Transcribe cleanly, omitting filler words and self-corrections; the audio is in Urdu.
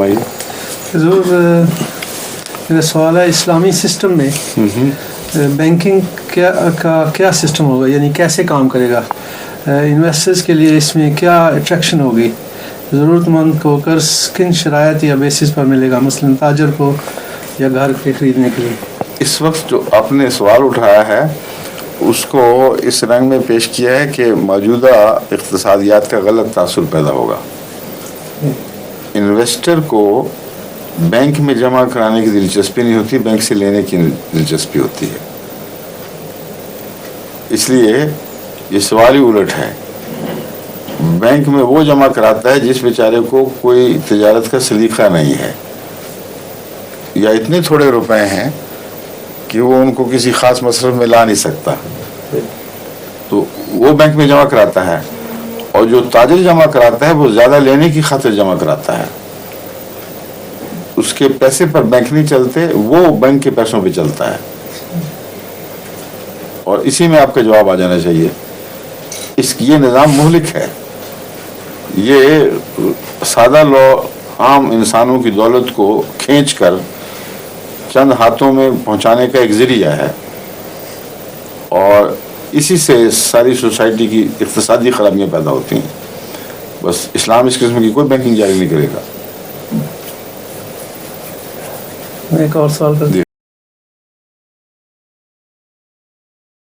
فرمائیے. حضور میرا سوال ہے اسلامی سسٹم میں بینکنگ کا کیا سسٹم ہوگا, یعنی کیسے کام کرے گا؟ انویسٹرز کے لیے اس میں کیا اٹریکشن ہوگی؟ ضرورت مند کو قرض کن شرائط یا بیسس پر ملے گا, مثلاً تاجر کو یا گھر کے خریدنے کے لیے؟ اس وقت جو آپ نے سوال اٹھایا ہے اس کو اس رنگ میں پیش کیا ہے کہ موجودہ اقتصادیات کا غلط تاثر پیدا ہوگا. انویسٹر کو بینک میں جمع کرانے کی دلچسپی نہیں ہوتی, بینک سے لینے کی دلچسپی ہوتی ہے. اس لیے یہ سوال ہی الٹ ہے. بینک میں وہ جمع کراتا ہے جس بیچارے کو کوئی تجارت کا سلیقہ نہیں ہے یا اتنے تھوڑے روپے ہیں کہ وہ ان کو کسی خاص مصرف میں لا نہیں سکتا, تو وہ بینک میں جمع کراتا ہے. اور جو تاجر جمع کراتا ہے وہ زیادہ لینے کی خاطر جمع کراتا ہے. اس کے پیسے پر بینک نہیں چلتے, وہ بینک کے پیسوں پہ چلتا ہے. اور اسی میں آپ کا جواب آ جانا چاہیے. یہ نظام مہلک ہے. یہ سادہ عام انسانوں کی دولت کو کھینچ کر چند ہاتھوں میں پہنچانے کا ایک ذریعہ ہے, اور اسی سے ساری سوسائٹی کی اقتصادی خرابیاں پیدا ہوتی ہیں. بس اسلام اس قسم کی کوئی بینکنگ جاری نہیں کرے گا. ایک اور سوال کر